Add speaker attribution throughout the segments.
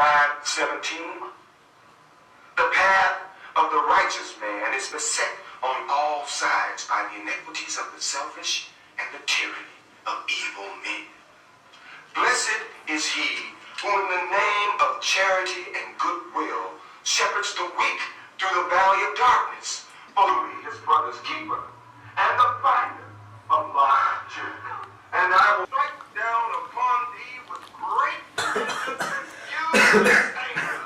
Speaker 1: 5:17. The path of the righteous man is beset on all sides by the iniquities of the selfish and the tyranny of evil men. Blessed is he who in the name of charity and goodwill shepherds the weak through the valley of darkness, only his brother's keeper and the finder of my children. And I will strike down upon thee with great vengeance and furious anger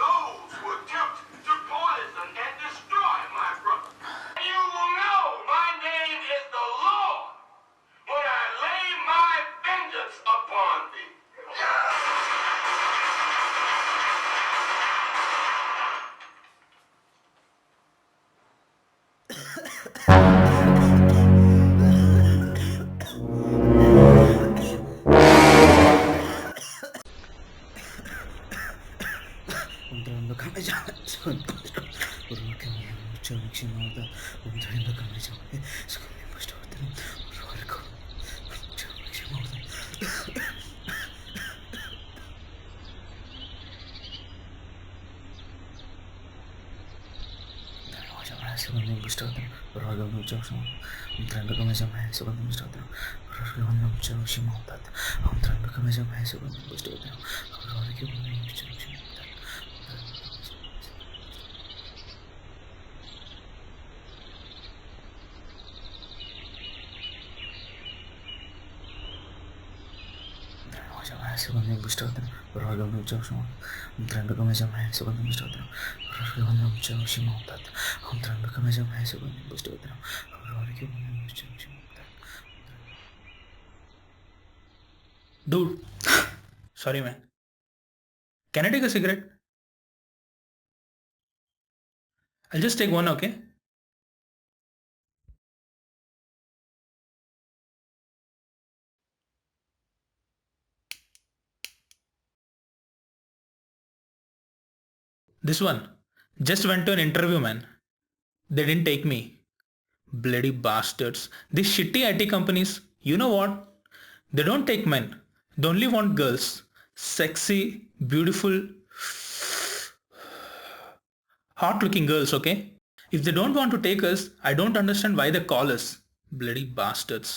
Speaker 1: those who attempt to poison and destroy my brother. You will know my name is the Lord when I lay my vengeance upon thee.
Speaker 2: Dude, sorry man. Can I take a cigarette? I'll just take one, okay? This one. Just went to an interview, man. They didn't take me. Bloody bastards. These shitty IT companies, you know what? They don't take men. They only want girls. Sexy, beautiful, hot looking girls, okay? If they don't want to take us, I don't understand why they call us. Bloody bastards.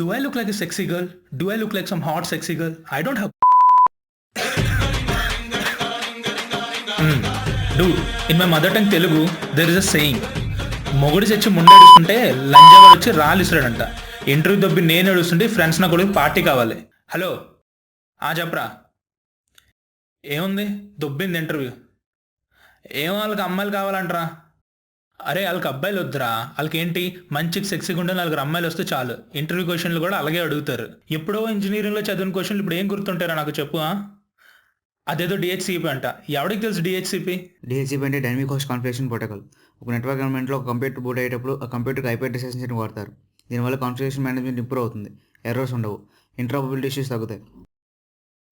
Speaker 2: Do I look like a sexy girl? Do I look like some hot sexy girl? I don't have. Dude, in my mother tongue Telugu, there is a saying. మొగుడు చచ్చి ముండేడుస్తుంటే లంజాగా వచ్చి రాళ్ళు ఇస్తాడంట. Interview దొబ్బి నేను ఏడుస్తుంటే friends నా కొడుకు party కావాలి. Hello చెప్పరా ఏముంది దొబ్బింది ఇంటర్వ్యూ. ఏమో వాళ్ళకి అమ్మాయిలు కావాలంటరా. అరే వాళ్ళకి అబ్బాయిలు వద్దురా. వాళ్ళకి ఏంటి మంచి సెక్సీగా ఉండే నలుగురు అమ్మాయిలు వస్తే చాలు. ఇంటర్వ్యూ క్వశ్చన్లు కూడా అలాగే అడుగుతారు. ఎప్పుడో ఇంజనీరింగ్లో చదివిన క్వశ్చన్లు ఇప్పుడు ఏం గుర్తుంటారా నాకు చెప్పు. అదేదో డిహెచ్సిపి అంట. ఎవరికి తెలుసు డిహెచ్సిపి?
Speaker 3: డిహెచ్సిపి అంటే డైనమిక్ హోస్ట్ కాన్ఫిగరేషన్ ప్రోటోకాల్. ఒక నెట్వర్క్ ఎన్విరాన్మెంట్లో ఒక కంప్యూటర్ బూట్ అయ్యేటప్పుడు ఆ కంప్యూటర్కి ఐపీ అడ్రస్ సెన్సర్ని వాడతారు. దీనివల్ల కాన్ఫిగరేషన్ మేనేజ్మెంట్ ఇంప్రూవ్ అవుతుంది. ఎర్రర్స్ ఉండవు. ఇంటరాపరబిలిటీ ఇష్యూస్ తగ్గుతాయి.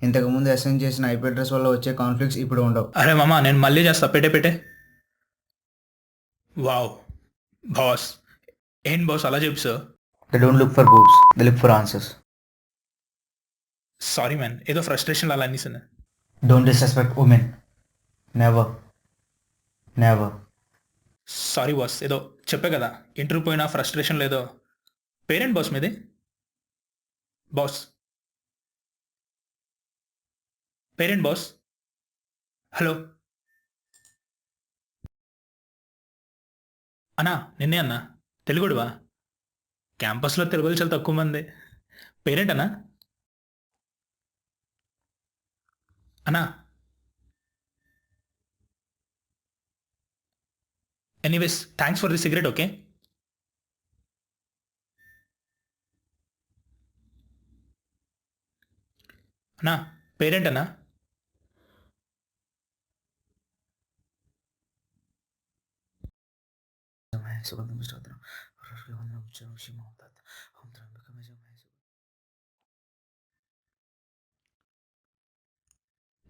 Speaker 3: ఇంతకుముందు అసైన్ చేసిన ఐపీ అడ్రస్ వల్ల వచ్చే కాన్ఫ్లిక్ట్స్ ఇప్పుడు ఉండవు.
Speaker 2: అరే మామ నేను మళ్ళీ చేస్తా. పెట్టే వావ్ బాస్. ఏం బాస్ అలా చెప్పు sir?
Speaker 3: They don't look for boobs, they look for answers.
Speaker 2: Sorry man, ఏదో ఫ్రస్ట్రేషన్ అలా అనిసాను.
Speaker 3: Don't disrespect women. Never never.
Speaker 2: Sorry boss, ఏదో చెప్పే కదా ఇంటర్వ్యూ పోయినా ఫ్రస్ట్రేషన్ లేదో. పేరెంట్ బాస్ మీది? Boss parent boss. హలో అన్నా, నిన్నే అన్నా. తెలుగుడువా? క్యాంపస్లో తెలుగులు చాలా తక్కువ మంది. పేరెంట్ అన్నా? అన్నా anyways thanks for the cigarette, okay? అన్నా పేరెంట్ అన్నా?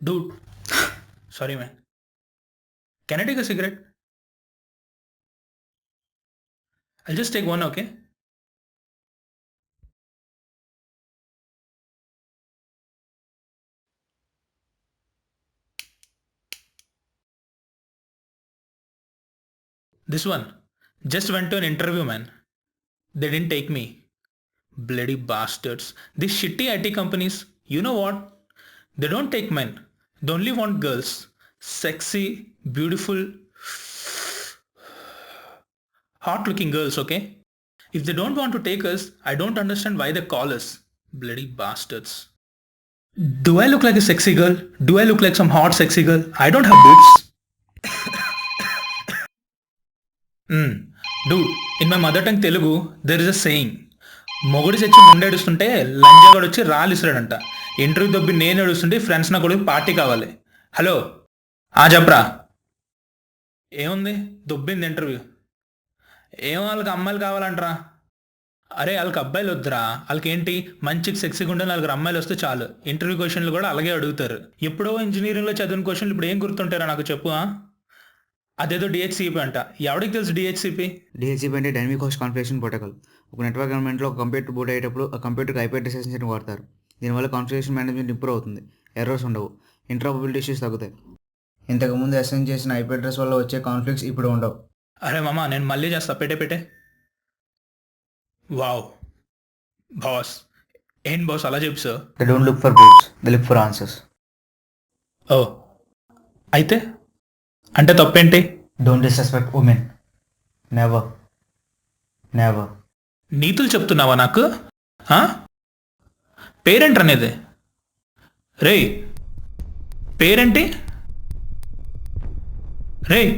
Speaker 2: Dude, sorry man. Can I take a cigarette? I'll just take one, okay? This one. Just went to an interview, man. They didn't take me. Bloody bastards. These shitty IT companies, you know what? They don't take men. They only want girls. Sexy, beautiful, hot looking girls, okay? If they don't want to take us, I don't understand why they call us. Bloody bastards. Do I look like a sexy girl? Do I look like some hot sexy girl? I don't have boobs. Dude, in my mother tongue Telugu, there is a saying. మొగుడు చచ్చి ముండేడుస్తుంటే లంజాగాడు వచ్చి రాలిస్తాడంట. Interview దొబ్బి నేను ఏడుస్తుంటే friends నా కొడుకు party కావాలి. Hello చెప్పరా. ఏముంది దొబ్బింది ఇంటర్వ్యూ. ఏమో వాళ్ళకి అమ్మాయిలు కావాలంటరా. అరే వాళ్ళకి అబ్బాయిలు వద్దురా. వాళ్ళకి ఏంటి మంచి సెక్సీగా ఉండే 4 అమ్మాయిలు వస్తే చాలు. ఇంటర్వ్యూ క్వశ్చన్లు కూడా అలాగే అడుగుతారు. ఎప్పుడో ఇంజనీరింగ్లో చదివిన క్వశ్చన్లు ఇప్పుడు ఏం గుర్తుంటారా నాకు చెప్పు. అదేదో డిహెచ్సిపి అంట. ఎవరికి తెలుసు డిహెచ్సిపి?
Speaker 3: డిహెచ్సిపి అంటే డైనమిక్ హోస్ట్ కాన్ఫిగరేషన్ ప్రోటోకాల్. ఒక నెట్వర్క్ ఎన్విరాన్మెంట్లో ఒక కంప్యూటర్ బూట్ అయ్యేటప్పుడు ఆ కంప్యూటర్కి ఐపీ అడ్రస్ ఎక్స్టెన్షన్ వాడతారు. దీనివల్ల కాన్ఫిగరేషన్ మేనేజ్మెంట్ ఇంప్రూవ్ అవుతుంది. ఎర్రర్స్ ఉండవు. ఇంటర్ఆపరబిలిటీ ఇష్యూస్ తగ్గుతాయి. ఇంతకుముందు అసైన్ చేసిన ఐపీ అడ్రస్ వల్ల వచ్చే కాన్ఫ్లిక్ట్స్ ఇప్పుడు ఉండవు.
Speaker 2: అరే మామ నేను మళ్ళీ చేస్తా. పెట్టే వావ్ బాస్. ఏం బాస్ అలా చెప్పు sir?
Speaker 3: They don't look for boots, they look for answers.
Speaker 2: ఓ అయితే అంటే తప్పేంటి?
Speaker 3: Don't disrespect women. Never never.
Speaker 2: నీతులు చెప్తున్నావా నాకు? పేరెంట్ అనేది రేయ్ పేరేంటి రేయ్?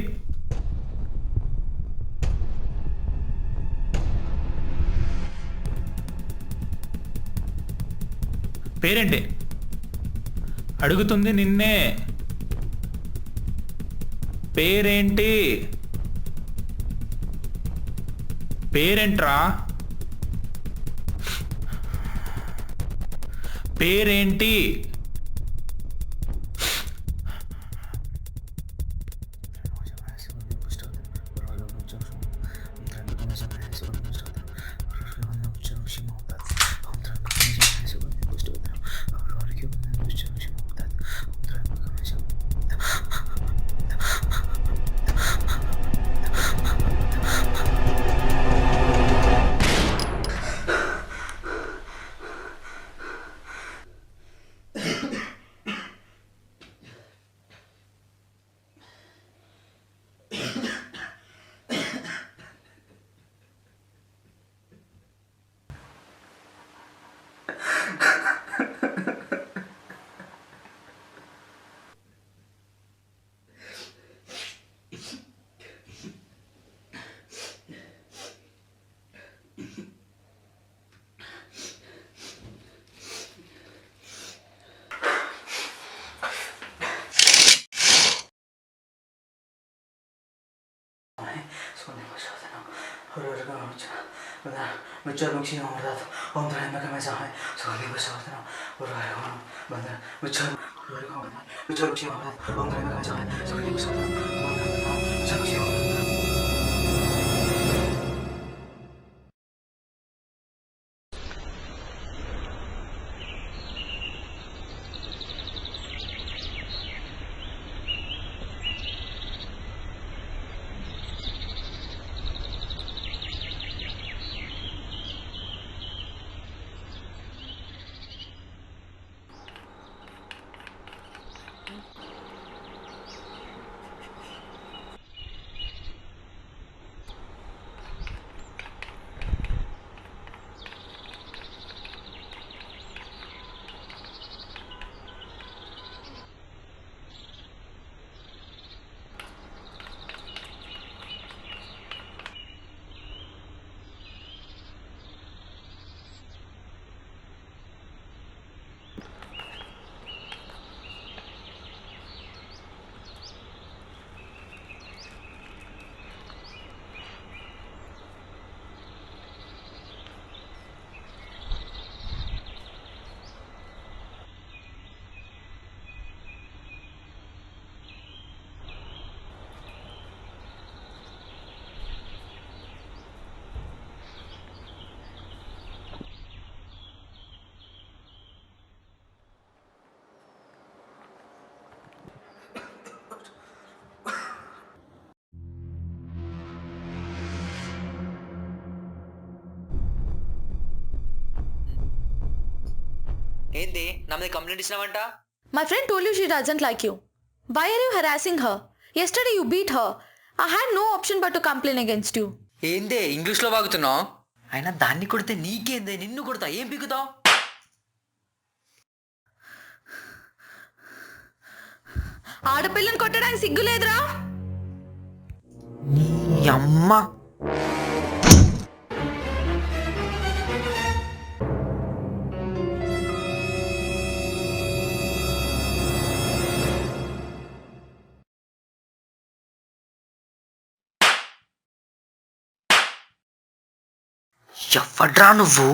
Speaker 2: పేరేంటి అడుగుతుంది నిన్నే. పేరేంటి? పేరేంట్రా? పేరేంటి?
Speaker 4: ఏంది నా మీద complaint ఇచ్చినావంట?
Speaker 5: My friend told you she doesn't like you. Why are you harassing her? Yesterday you beat her. I had no option but to complain against you.
Speaker 4: ఏందే ఇంగ్లీష్లో వాగుతున్నావు? అయినా దాన్ని కొడితే నీకేందే, నిన్ను కొడతా, ఏం పీకుతావు?
Speaker 5: ఆడపిల్లని కొట్టడానికి సిగ్గులేదురా?
Speaker 4: నీ అమ్మ. ఎవడ్రా నువ్వు?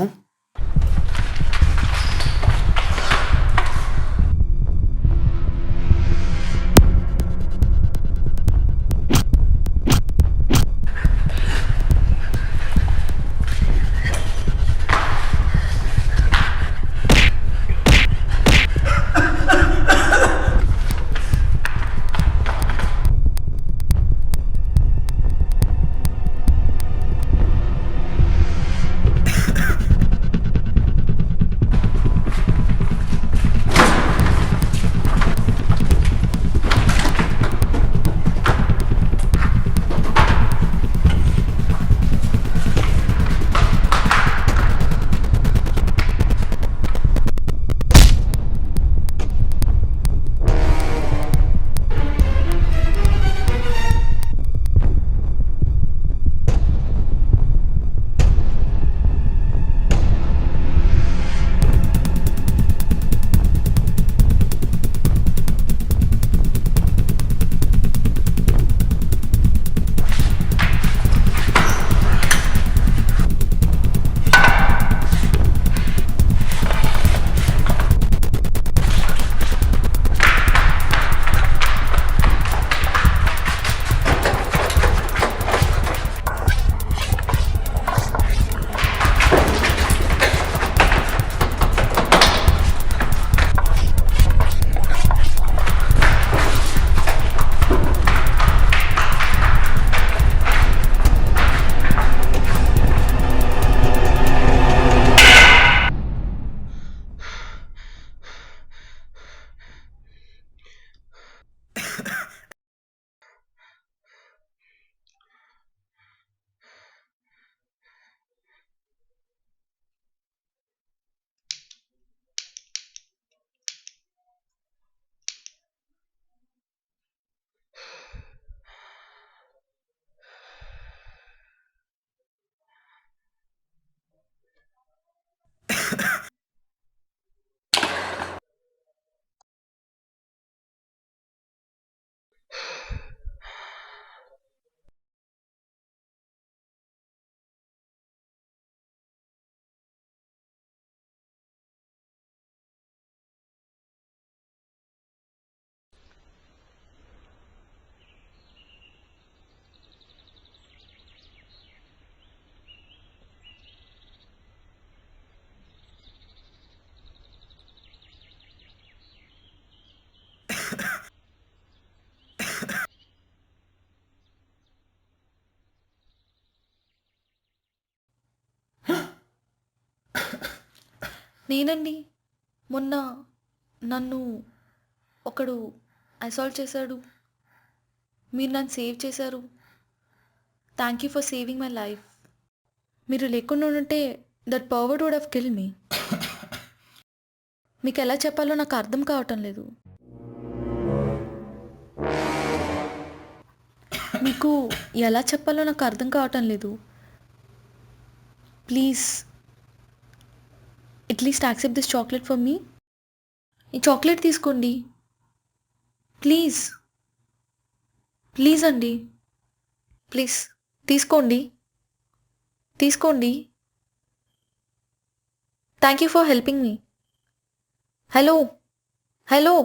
Speaker 5: నేనండి. మొన్న నన్ను ఒకడు అసాల్ట్ చేశాడు. మీరు నన్ను సేవ్ చేశారు. Thank you for saving my life. మీరు లేకుండా ఉంటే that pervert would have kill me. మీకు ఎలా చెప్పాలో నాకు అర్థం కావటం లేదు. మీకు ఎలా చెప్పాలో నాకు అర్థం కావటం లేదు. Please at least accept this chocolate for me. ఈ చాక్లెట్ తీసుకోండి ప్లీజ్. ప్లీజ్ అండి, ప్లీజ్ తీసుకోండి, తీసుకోండి. Thank you for helping me. Hello hello.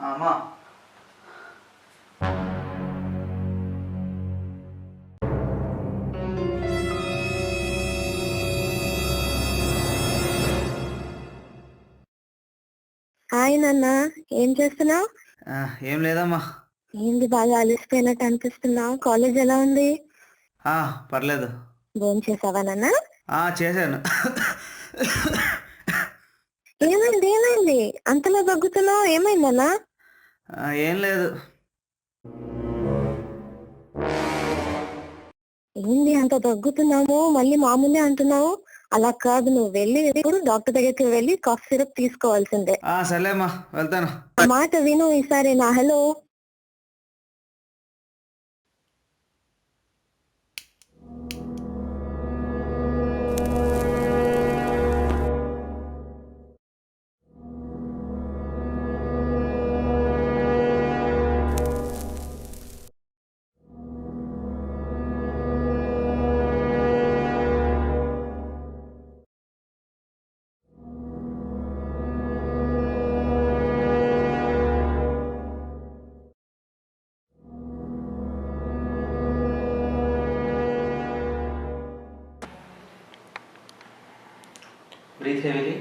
Speaker 3: అమ్మా
Speaker 6: హాయ్ నాన్న, ఏం చేస్తున్నావు?
Speaker 3: ఏం లేదమ్మా.
Speaker 6: ఏంది బాగా అలసిపోయినట్టు అనిపిస్తున్నావు? కాలేజ్ ఎలా ఉంది?
Speaker 3: పర్లేదు.
Speaker 6: భోజనం చేసావా నాన్న?
Speaker 3: చేశాను.
Speaker 6: ఏమైంది అంతలా దగ్గుతున్నావు? ఏమైందన్నా?
Speaker 3: ఏం లేదు.
Speaker 6: ఏంది అంత దగ్గుతున్నావు? మళ్ళీ మామూలే అంటున్నావు. అలా కాదు, నువ్వు వెళ్ళి ఇప్పుడు డాక్టర్ దగ్గరికి వెళ్ళి కాఫ్ సిరప్ తీసుకోవాల్సిందే.
Speaker 3: సరేమ్మా, వెళ్తాను.
Speaker 6: మాట విను ఈసారి నా. Hello,
Speaker 7: Breathe heavily.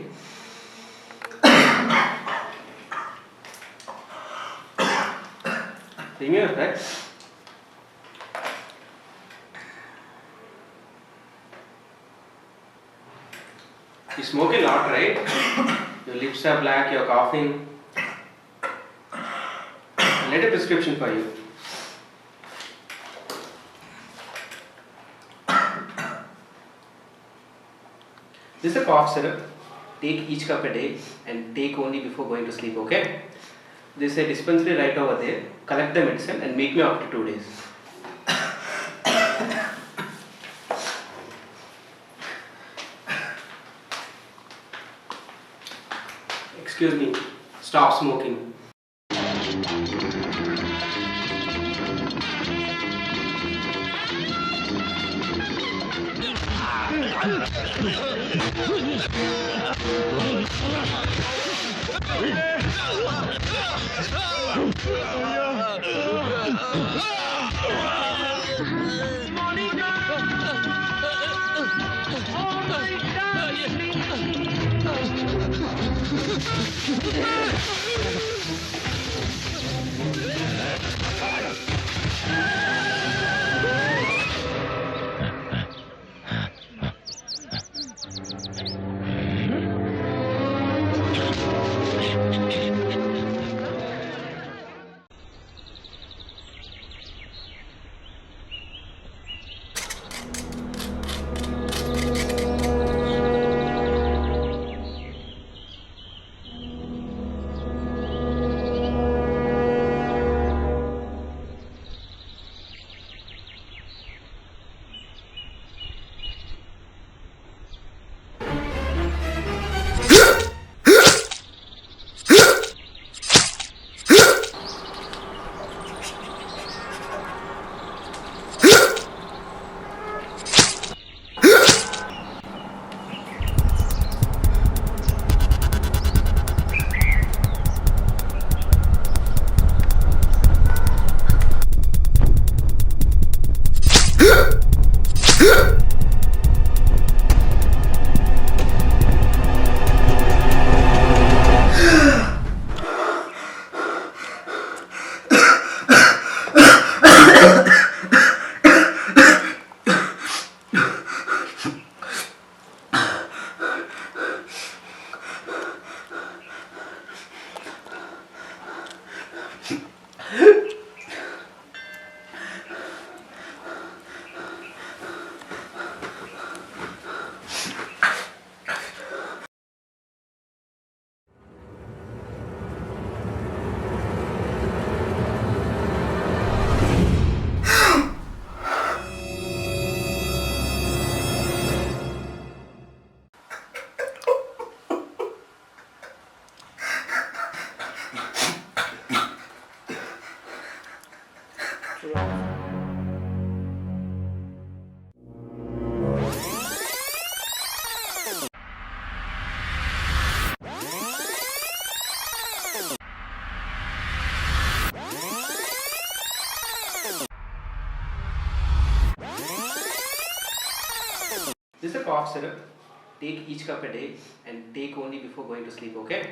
Speaker 7: Remove your breath. You smoke a lot, right? Your lips are black, you're coughing. I'll get a prescription for you. This is a cough syrup. Take each cup a day and take only before going to sleep, okay? There is a dispensary right over there. Collect the medicine and meet me after 2 days. Excuse me. Stop smoking. cough syrup. Take each cup a day and take only before going to sleep, okay?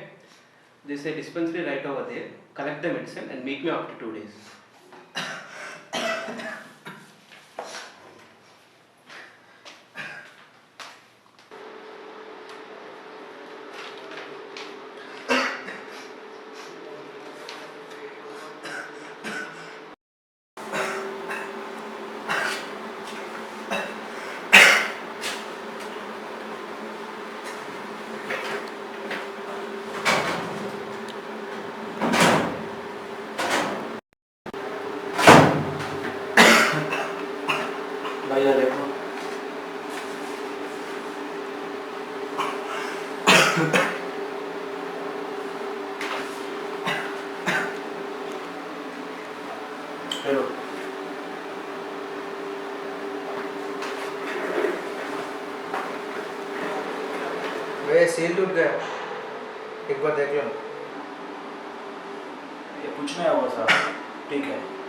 Speaker 7: There's a dispensary right over there. Collect the medicine and meet me after 2 days. Bye, Alepo. Hello.
Speaker 8: Way seal टूट गया, एक बार देख लो।
Speaker 9: ये कुछ नहीं होगा साहब, ठीक है।